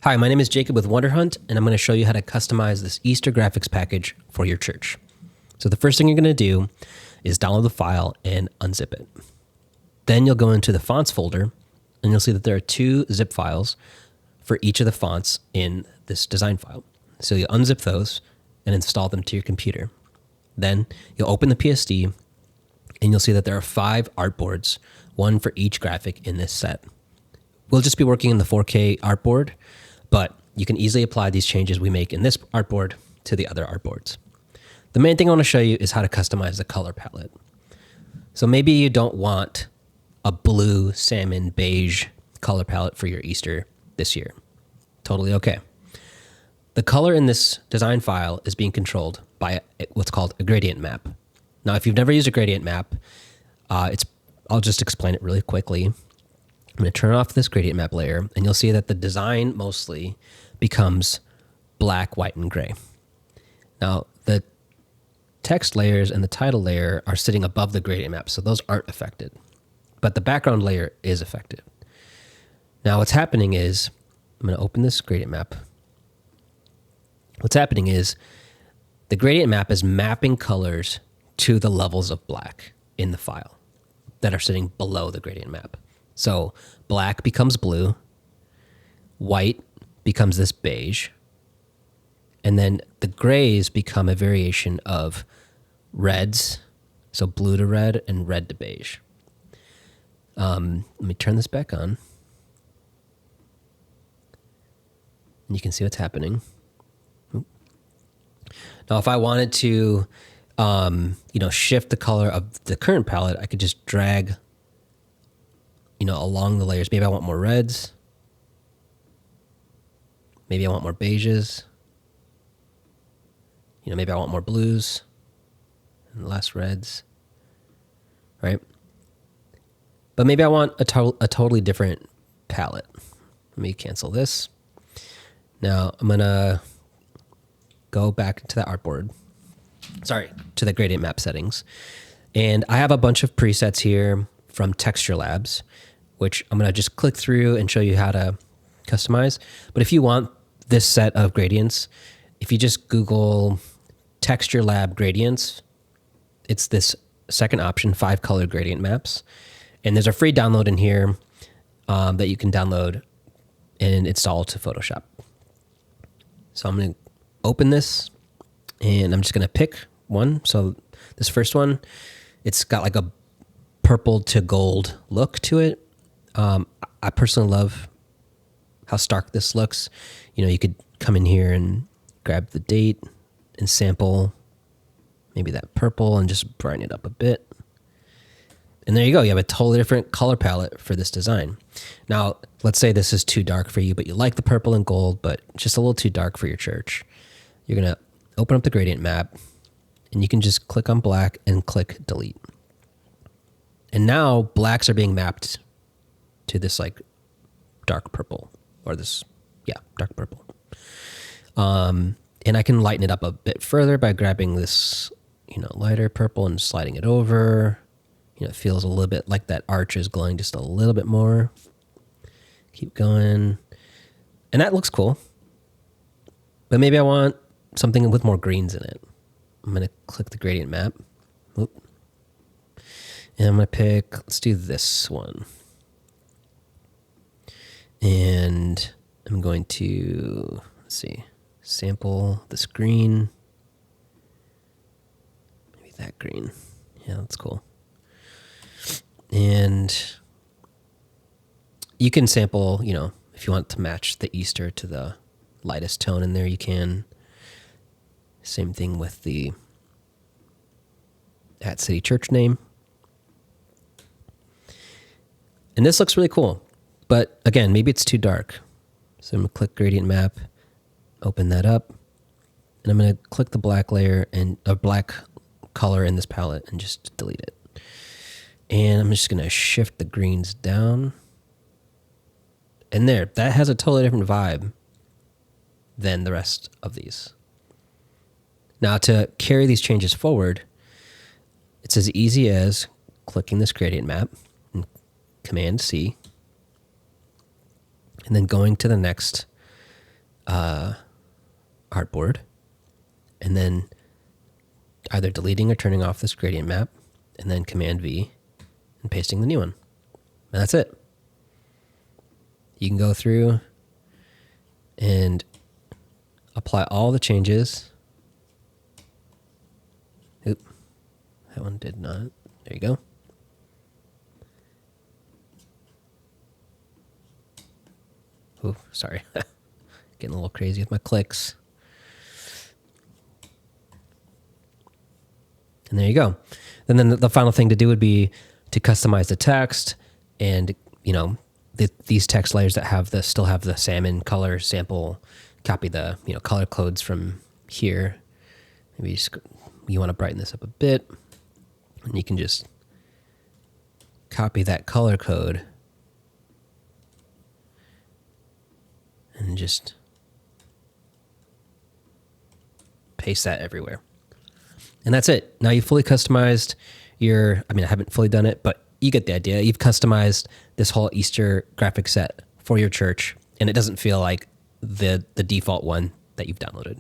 Hi, my name is Jacob with Wonderhunt, and I'm going to show you how to customize this Easter graphics package for your church. So the first thing you're going to do is download the file and unzip it. Then you'll go into the fonts folder, and you'll see that there are two zip files for each of the fonts in this design file. So you'll unzip those and install them to your computer. Then you'll open the PSD, and you'll see that there are 5 artboards, one for each graphic in this set. We'll just be working in the 4K artboard, but you can easily apply these changes we make in this artboard to the other artboards. The main thing I want to show you is how to customize the color palette. So maybe you don't want a blue, salmon, beige color palette for your Easter this year. Totally okay. The color in this design file is being controlled by what's called a gradient map. Now, if you've never used a gradient map, I'll just explain it really quickly. I'm going to turn off this gradient map layer, and you'll see that the design mostly becomes black, white, and gray. Now, the text layers and the title layer are sitting above the gradient map, so those aren't affected. But the background layer is affected. Now, what's happening is, I'm going to open this gradient map. What's happening is, the gradient map is mapping colors to the levels of black in the file that are sitting below the gradient map. So black becomes blue, white becomes this beige, and then the grays become a variation of reds, so blue to red and red to beige. Let me turn this back on, and you can see what's happening. Now, if I wanted to, shift the color of the current palette, I could just drag along the layers. Maybe I want more reds. Maybe I want more beiges. Maybe I want more blues and less reds, right? But maybe I want a totally different palette. Let me cancel this. Now I'm gonna go back to the artboard. To the gradient map settings. And I have a bunch of presets here from Texture Labs, which I'm going to just click through and show you how to customize. But if you want this set of gradients, if you just Google Texture Lab gradients, it's this second option, 5 color gradient maps. And there's a free download in here that you can download and install to Photoshop. So I'm going to open this, and I'm just going to pick one. So this first one, it's got like a purple to gold look to it. I personally love how stark this looks. You could come in here and grab the date and sample maybe that purple and just brighten it up a bit. And there you go. You have a totally different color palette for this design. Now, let's say this is too dark for you, but you like the purple and gold, but just a little too dark for your church. You're going to open up the gradient map, and you can just click on black and click delete. And now blacks are being mapped to this like dark purple, or this, dark purple. And I can lighten it up a bit further by grabbing this, lighter purple and sliding it over. It feels a little bit like that arch is glowing just a little bit more. Keep going. And that looks cool. But maybe I want something with more greens in it. I'm going to click the gradient map. Oop. And I'm going to pick, let's do this one. And I'm going to, sample this green. Maybe that green. Yeah, that's cool. And you can sample, if you want to match the Easter to the lightest tone in there, you can. Same thing with the @city church name. And this looks really cool. But again, maybe it's too dark. So I'm going to click gradient map, open that up, and I'm going to click the black layer and a black color in this palette and just delete it. And I'm just going to shift the greens down. And there, that has a totally different vibe than the rest of these. Now, to carry these changes forward, it's as easy as clicking this gradient map Command C, and then going to the next artboard, and then either deleting or turning off this gradient map, and then Command V and pasting the new one. And that's it. You can go through and apply all the changes. Oop, that one did not. There you go. Ooh, sorry. Getting a little crazy with my clicks. And there you go. And then the final thing to do would be to customize the text, and these text layers that have still have the salmon color sample. Copy the color codes from here. Maybe you want to brighten this up a bit, and you can just copy that color code and just paste that everywhere. And that's it. Now you've fully customized I haven't fully done it, but you get the idea. You've customized this whole Easter graphic set for your church, and it doesn't feel like the default one that you've downloaded.